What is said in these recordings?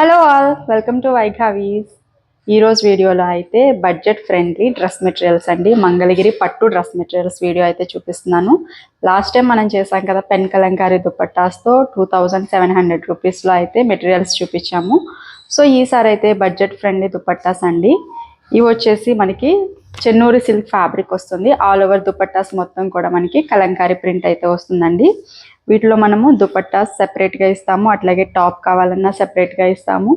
Hello all, welcome to వైఘావీస్. ఈరోజు వీడియోలో అయితే బడ్జెట్ ఫ్రెండ్లీ డ్రెస్ మెటీరియల్స్ అండి, మంగళగిరి పట్టు డ్రెస్ మెటీరియల్స్ వీడియో అయితే చూపిస్తున్నాను. లాస్ట్ టైం మనం చేసాం కదా పెన్ కలంకారీ దుపట్టాస్తో 2700 రూపీస్లో అయితే మెటీరియల్స్ చూపించాము. సో ఈసారి అయితే బడ్జెట్ ఫ్రెండ్లీ దుపట్టాస్ అండి. ఇవి వచ్చేసి మనకి చెన్నూరు సిల్క్ ఫ్యాబ్రిక్ వస్తుంది. ఆల్ ఓవర్ దుపట్టాస్ మొత్తం కూడా మనకి కలంకారీ ప్రింట్ అయితే వస్తుందండి. వీటిలో మనము దుపట్టాస్ సెపరేట్గా ఇస్తాము, అట్లాగే టాప్ కావాలన్నా సెపరేట్గా ఇస్తాము,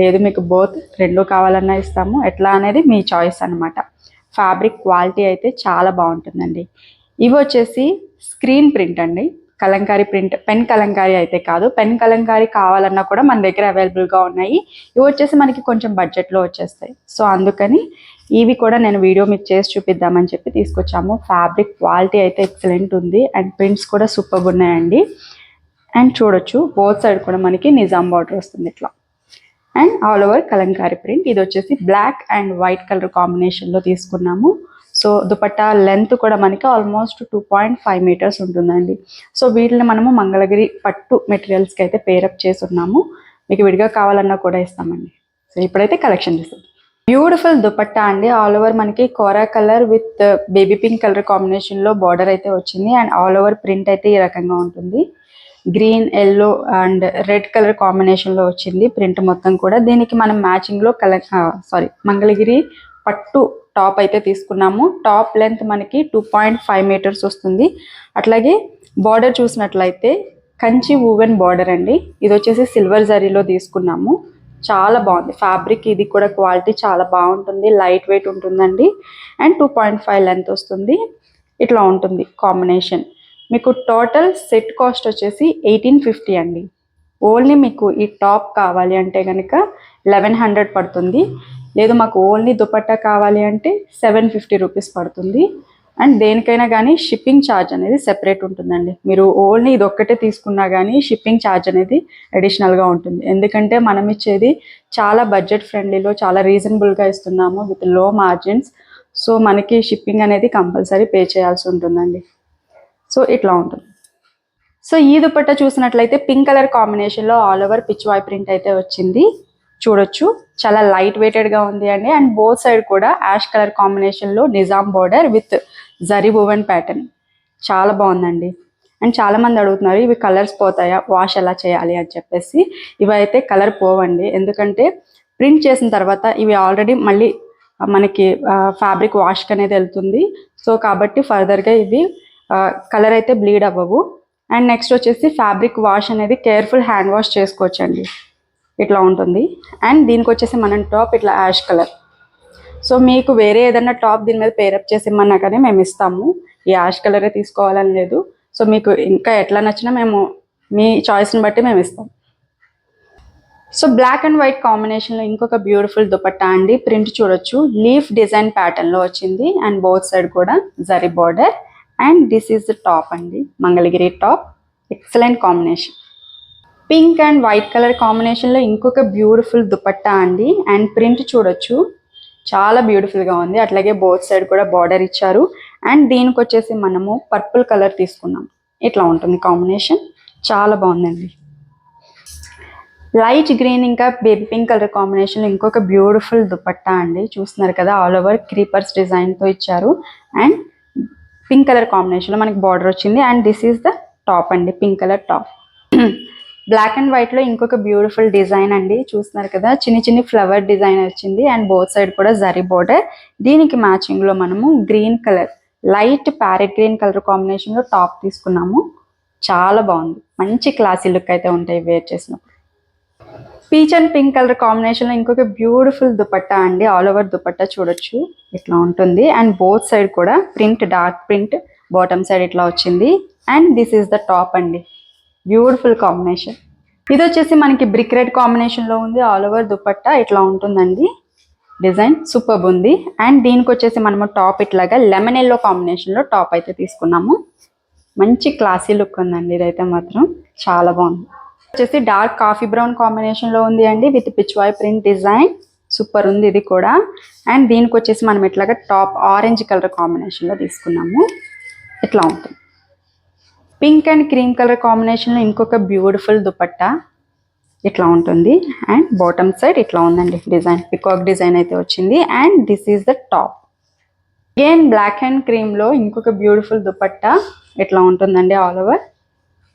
లేదు మీకు బోత్ రెండు కావాలన్నా ఇస్తాము. ఎట్లా అనేది మీ చాయిస్ అనమాట. ఫ్యాబ్రిక్ క్వాలిటీ అయితే చాలా బాగుంటుందండి. ఇవి వచ్చేసి స్క్రీన్ ప్రింట్ అండి, కలంకారీ ప్రింట్. పెన్ కలంకారీ అయితే కాదు, పెన్ కలంకారీ కావాలన్నా కూడా మన దగ్గర అవైలబుల్గా ఉన్నాయి. ఇవి వచ్చేసి మనకి కొంచెం బడ్జెట్లో వచ్చేస్తాయి. సో అందుకని ఇవి కూడా నేను వీడియో మీకు చేసి చూపిద్దామని చెప్పి తీసుకొచ్చాము. ఫ్యాబ్రిక్ క్వాలిటీ అయితే ఎక్సలెంట్ ఉంది అండ్ ప్రింట్స్ కూడా సూపర్గా ఉన్నాయండి. అండ్ చూడొచ్చు బోత్ సైడ్ కూడా మనకి నిజాం బార్డర్ వస్తుంది ఇట్లా, and all over Kalamkari print. ఇది వచ్చేసి బ్లాక్ అండ్ వైట్ కలర్ కాంబినేషన్లో తీసుకున్నాము. సో దుపట్టా లెంత్ కూడా మనకి ఆల్మోస్ట్ 2.5 మీటర్స్ ఉంటుందండి. సో వీటిని మనము మంగళగిరి పట్టు మెటీరియల్స్కి అయితే పేరప్ చేసి ఉన్నాము. మీకు విడిగా కావాలన్నా కూడా ఇస్తామండి. సో ఇప్పుడైతే కలెక్షన్ చేస్తాం. బ్యూటిఫుల్ దుపట్టా అండి, ఆల్ ఓవర్ మనకి kora colour with baby pink colour కాంబినేషన్లో బార్డర్ అయితే వచ్చింది. అండ్ ఆల్ ఓవర్ ప్రింట్ అయితే ఈ రకంగా ఉంటుంది. Green, yellow and red colour కాంబినేషన్లో వచ్చింది ప్రింట్ మొత్తం కూడా. దీనికి మనం మ్యాచింగ్లో మంగళగిరి పట్టు టాప్ అయితే తీసుకున్నాము. టాప్ లెంత్ మనకి 2.5 మీటర్స్ వస్తుంది. అట్లాగే బార్డర్ చూసినట్లయితే కంచి వూవెన్ బార్డర్ అండి. ఇది వచ్చేసి సిల్వర్ జరీలో తీసుకున్నాము. చాలా బాగుంది ఫ్యాబ్రిక్. ఇది కూడా క్వాలిటీ చాలా బాగుంటుంది, లైట్ వెయిట్ ఉంటుందండి. అండ్ 2.5 లెంత్ వస్తుంది. ఇట్లా ఉంటుంది కాంబినేషన్. మీకు టోటల్ సెట్ కాస్ట్ వచ్చేసి 1850 అండి. ఓన్లీ మీకు ఈ టాప్ కావాలి అంటే కనుక 1100 పడుతుంది. లేదు మాకు ఓన్లీ దుపట్టా కావాలి అంటే 750 రూపీస్ పడుతుంది. అండ్ దేనికైనా కానీ షిప్పింగ్ ఛార్జ్ అనేది సెపరేట్ ఉంటుందండి. మీరు ఓన్లీ ఇది ఒక్కటే తీసుకున్నా కానీ షిప్పింగ్ ఛార్జ్ అనేది అడిషనల్గా ఉంటుంది. ఎందుకంటే మనం ఇచ్చేది చాలా బడ్జెట్ ఫ్రెండ్లీలో చాలా రీజనబుల్గా ఇస్తున్నాము విత్ లో మార్జిన్స్. సో మనకి షిప్పింగ్ అనేది కంపల్సరీ పే చేయాల్సి ఉంటుందండి. సో ఇట్లా ఉంటుంది. సో ఈ దుపట్టా చూసినట్లయితే పింక్ కలర్ కాంబినేషన్లో all over pichwai print అయితే వచ్చింది. చూడొచ్చు చాలా లైట్ వెయిటెడ్గా ఉంది అండి. అండ్ బోత్ సైడ్ కూడా యాష్ కలర్ కాంబినేషన్లో Nizam border with zari woven pattern. చాలా బాగుందండి. అండ్ చాలామంది అడుగుతున్నారు ఇవి కలర్స్ పోతాయా, వాష్ ఎలా చేయాలి అని చెప్పేసి. ఇవి అయితే కలర్ పోవండి, ఎందుకంటే ప్రింట్ చేసిన తర్వాత ఇవి ఆల్రెడీ మళ్ళీ మనకి ఫ్యాబ్రిక్ వాష్కి అనేది వెళ్తుంది. సో కాబట్టి ఫర్దర్గా ఇవి కలర్ అయితే బ్లీడ్ అవ్వవు. అండ్ నెక్స్ట్ వచ్చేసి ఫ్యాబ్రిక్ వాష్ అనేది కేర్ఫుల్ హ్యాండ్ వాష్ చేసుకోవచ్చండి. ఇట్లా ఉంటుంది. అండ్ దీనికి వచ్చేసి మనం టాప్ ఇట్లా యాష్ కలర్. సో మీకు వేరే ఏదైనా టాప్ దీని మీద పేరప్ చేసి ఇమ్మన్నా కానీ మేము ఇస్తాము. ఈ యాష్ కలరే తీసుకోవాలని లేదు. సో మీకు ఇంకా ఎట్లా నచ్చినా మేము మీ చాయిస్ని బట్టి మేము ఇస్తాం. సో బ్లాక్ అండ్ వైట్ కాంబినేషన్లో ఇంకొక బ్యూటిఫుల్ దుపట్టా అండి. ప్రింట్ చూడొచ్చు, లీఫ్ డిజైన్ ప్యాటర్న్లో వచ్చింది. అండ్ బోత్ సైడ్ కూడా zari border. And this is the top అండి, Mangalagiri top. Excellent combination. Pink and white colour కాంబినేషన్లో ఇంకొక బ్యూటిఫుల్ దుపట్టా అండి. అండ్ ప్రింట్ చూడొచ్చు, చాలా బ్యూటిఫుల్గా ఉంది. అట్లాగే బోత్ సైడ్ కూడా బార్డర్ ఇచ్చారు. అండ్ దీనికి వచ్చేసి మనము పర్పుల్ కలర్ తీసుకున్నాం. ఇట్లా ఉంటుంది కాంబినేషన్, చాలా బాగుందండి. లైట్ గ్రీన్ ఇంకా బేబీ పింక్ కలర్ కాంబినేషన్లో ఇంకొక బ్యూటిఫుల్ దుపట్టా అండి. చూస్తున్నారు కదా, ఆల్ ఓవర్ క్రీపర్స్ డిజైన్తో ఇచ్చారు. అండ్ పింక్ కలర్ కాంబినేషన్లో మనకి బార్డర్ వచ్చింది. And this is the top అండి, pink colour top. Black and వైట్లో ఇంకొక బ్యూటిఫుల్ డిజైన్ అండి. చూస్తున్నారు కదా, చిన్ని చిన్ని ఫ్లవర్ డిజైన్ వచ్చింది. అండ్ బోత్ సైడ్ కూడా జరీ బార్డర్. దీనికి మ్యాచింగ్లో మనము green colour, light parrot green colour కాంబినేషన్లో టాప్ తీసుకున్నాము. చాలా బాగుంది, మంచి క్లాసీ లుక్ అయితే ఉంటాయి వేర్ చేసినప్పుడు. పీచ్ అండ్ పింక్ కలర్ కాంబినేషన్లో ఇంకొక బ్యూటిఫుల్ దుపట్టా అండి. ఆల్ ఓవర్ దుపట్టా చూడొచ్చు, ఇట్లా ఉంటుంది. అండ్ బోత్ సైడ్ కూడా print, dark print, bottom side ఇట్లా వచ్చింది. And this is the top అండి, బ్యూటిఫుల్ కాంబినేషన్. ఇది వచ్చేసి మనకి బ్రిక్ రెడ్ కాంబినేషన్లో ఉంది. ఆల్ ఓవర్ దుపట్టా ఇట్లా ఉంటుందండి. డిజైన్ సూపర్ ఉంది. అండ్ దీనికి వచ్చేసి మనము టాప్ ఇట్లాగా లెమన్ ఎల్లో కాంబినేషన్లో టాప్ అయితే తీసుకున్నాము. మంచి క్లాసీ లుక్ ఉందండి, ఇదైతే మాత్రం చాలా బాగుంది. వచ్చేసి డార్క్ కాఫీ బ్రౌన్ కాంబినేషన్లో ఉంది అండి, with Pichwai print design. Super ఉంది ఇది కూడా. అండ్ దీనికి వచ్చేసి మనం ఇట్లాగా టాప్ ఆరెంజ్ కలర్ కాంబినేషన్లో తీసుకున్నాము. ఇట్లా ఉంటుంది. పింక్ అండ్ క్రీమ్ కలర్ కాంబినేషన్లో ఇంకొక బ్యూటిఫుల్ దుపట్టా. ఇట్లా ఉంటుంది. అండ్ బాటమ్ సైడ్ ఇట్లా ఉందండి డిజైన్, పికాక్ డిజైన్ అయితే వచ్చింది. And this is the top. Again black and క్రీమ్లో ఇంకొక బ్యూటిఫుల్ దుపట్టా ఇట్లా ఉంటుందండి. All over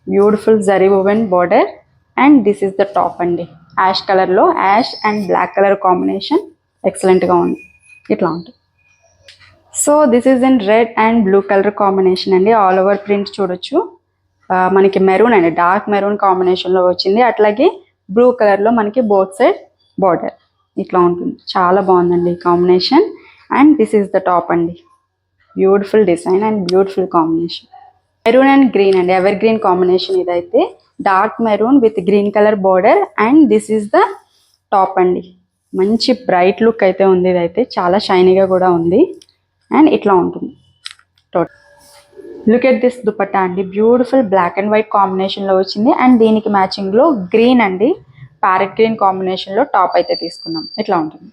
beautiful zari woven border. And this is the top అండి. యాష్ కలర్లో ash and black colour combination ఎక్సలెంట్గా ఉంది. ఇట్లా ఉంటుంది. So this is in red and blue colour combination అండి. ఆల్ ఓవర్ ప్రింట్ చూడొచ్చు. మనకి మెరూన్ అండి, డార్క్ మెరూన్ కాంబినేషన్లో వచ్చింది. అట్లాగే బ్లూ కలర్లో మనకి బోత్ సైడ్ బార్డర్ ఇట్లా ఉంటుంది. చాలా బాగుందండి ఈ కాంబినేషన్. And this is the top అండి. Beautiful design and beautiful combination. Maroon and green అండి, ఎవర్ గ్రీన్ కాంబినేషన్ ఇదైతే. Dark maroon with green colour border. And this is the top అండి. మంచి బ్రైట్ లుక్ అయితే ఉంది. ఇదైతే చాలా షైనీగా కూడా ఉంది. అండ్ ఇట్లా ఉంటుంది total. Look at this dupatta అండి. బ్యూటిఫుల్ బ్లాక్ అండ్ వైట్ కాంబినేషన్లో వచ్చింది. అండ్ దీనికి మ్యాచింగ్లో గ్రీన్ అండి, ప్యారెట్ గ్రీన్ కాంబినేషన్లో టాప్ అయితే తీసుకున్నాం. ఇట్లా ఉంటుంది.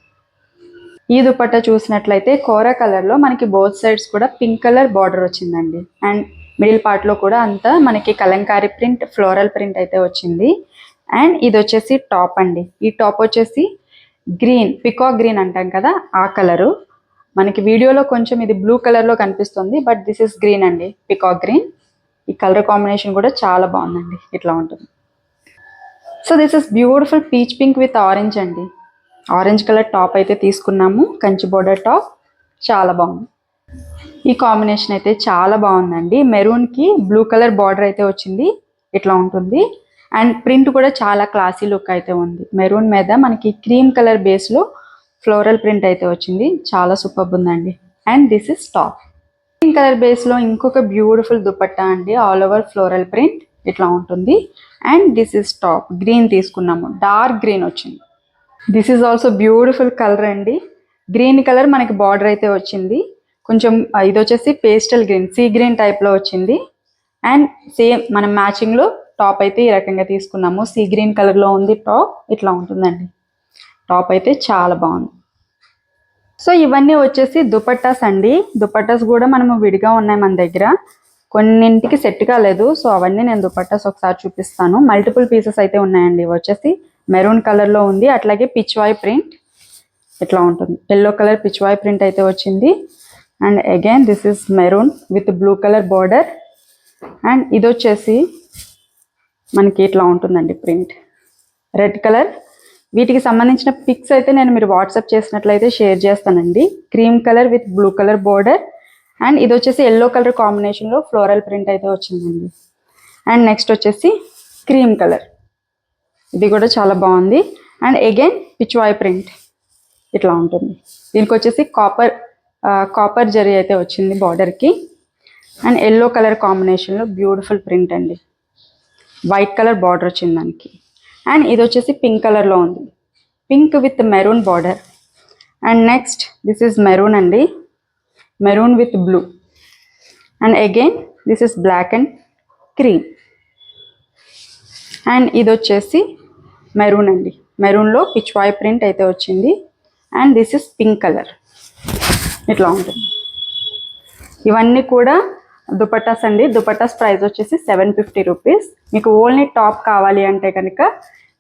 ఈ దుపట్టా చూసినట్లయితే కోరా కలర్లో మనకి బోత్ సైడ్స్ కూడా పింక్ కలర్ బార్డర్ వచ్చిందండి. అండ్ మిడిల్ పార్ట్లో కూడా అంతా మనకి కలంకారీ ప్రింట్, ఫ్లోరల్ ప్రింట్ అయితే వచ్చింది. అండ్ ఇది వచ్చేసి టాప్ అండి. ఈ టాప్ వచ్చేసి గ్రీన్, పికాక్ గ్రీన్ అంటాం కదా ఆ కలరు. మనకి వీడియోలో కొంచెం ఇది బ్లూ కలర్లో కనిపిస్తుంది, బట్ దిస్ ఇస్ గ్రీన్ అండి, పికాక్ గ్రీన్. ఈ కలర్ కాంబినేషన్ కూడా చాలా బాగుందండి. ఇట్లా ఉంటుంది. So this is beautiful peach pink with orange అండి. ఆరెంజ్ కలర్ టాప్ అయితే తీసుకున్నాము, కంచి బోర్డర్ టాప్. చాలా బాగుంది. ఈ కాంబినేషన్ అయితే చాలా బాగుందండి. మెరూన్కి బ్లూ కలర్ బార్డర్ అయితే వచ్చింది. ఇట్లా ఉంటుంది. అండ్ ప్రింట్ కూడా చాలా క్లాసీ లుక్ అయితే ఉంది. మెరూన్ మీద మనకి క్రీమ్ కలర్ బేస్లో ఫ్లోరల్ ప్రింట్ అయితే వచ్చింది. చాలా సూపర్ ఉందండి. And this is top. Green colour బేస్లో ఇంకొక బ్యూటిఫుల్ దుపట్టా అండి. ఆల్ ఓవర్ ఫ్లోరల్ ప్రింట్ ఇట్లా ఉంటుంది. And this is top. Green తీసుకున్నాము, డార్క్ గ్రీన్ వచ్చింది. This is also beautiful colour అండి. గ్రీన్ కలర్ మనకి బార్డర్ అయితే వచ్చింది. కొంచెం ఇది వచ్చేసి పేస్టల్ గ్రీన్, సీ గ్రీన్ టైప్లో వచ్చింది. అండ్ సేమ్ మనం మ్యాచింగ్లో టాప్ అయితే ఈ రకంగా తీసుకున్నాము. సీ గ్రీన్ కలర్లో ఉంది టాప్. ఇట్లా ఉంటుందండి. టాప్ అయితే చాలా బాగుంది. సో ఇవన్నీ వచ్చేసి దుపట్టాస్ అండి. దుపట్టాస్ కూడా మనము విడిగా ఉన్నాయి మన దగ్గర. కొన్నింటికి సెట్ కాలేదు, సో అవన్నీ నేను దుపట్టాస్ ఒకసారి చూపిస్తాను. మల్టిపుల్ పీసెస్ అయితే ఉన్నాయండి. ఇవి వచ్చేసి మెరూన్ కలర్లో ఉంది. అట్లాగే పిచ్వాయ్ ప్రింట్ ఇట్లా ఉంటుంది. ఎల్లో కలర్ పిచ్వాయ్ ప్రింట్ అయితే వచ్చింది. And again this is maroon with blue colour border. And ఇది వచ్చేసి మనకి ఇట్లా ఉంటుందండి ప్రింట్, రెడ్ కలర్. వీటికి సంబంధించిన పిక్స్ అయితే నేను మీరు వాట్సాప్ చేసినట్లయితే షేర్ చేస్తానండి. Cream colour with blue colour border. And ఇది వచ్చేసి ఎల్లో కలర్ కాంబినేషన్లో ఫ్లోరల్ ప్రింట్ అయితే వచ్చిందండి. అండ్ నెక్స్ట్ వచ్చేసి క్రీమ్ కలర్, ఇది కూడా చాలా బాగుంది. అండ్ అగైన్ పిచ్వాయ్ ప్రింట్ ఇట్లా ఉంటుంది. దీనికి వచ్చేసి కాపర్ జరీ అయితే వచ్చింది బార్డర్కి. అండ్ ఎల్లో కలర్ కాంబినేషన్లో బ్యూటిఫుల్ ప్రింట్ అండి. వైట్ కలర్ బార్డర్ వచ్చింది దానికి. అండ్ ఇది వచ్చేసి పింక్ కలర్లో ఉంది, pink with maroon border. And next this is maroon అండి, maroon with blue. And again this is black and cream. And ఇది వచ్చేసి మెరూన్ అండి, మెరూన్లో పిచ్వాయ్ ప్రింట్ అయితే వచ్చింది. And this is pink colour. ఇట్లా ఉంటుంది. ఇవన్నీ కూడా దుపట్టాస్ అండి. దుపట్టాస్ ప్రైస్ వచ్చేసి 750 రూపీస్. మీకు ఓన్లీ టాప్ కావాలి అంటే కనుక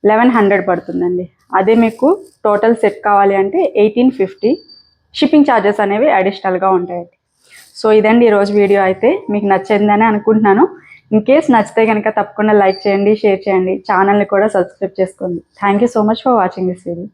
1100 పడుతుందండి. అదే మీకు టోటల్ సెట్ కావాలి అంటే 1850. షిప్పింగ్ ఛార్జెస్ అనేవి అడిషనల్గా ఉంటాయండి. సో ఇదండి ఈరోజు వీడియో. అయితే మీకు నచ్చిందని అనుకుంటున్నాను. ఇన్ కేస్ నచ్చితే కనుక తప్పకుండా లైక్ చేయండి, షేర్ చేయండి, ఛానల్ని కూడా సబ్స్క్రైబ్ చేసుకోండి. Thank you so much for watching this video.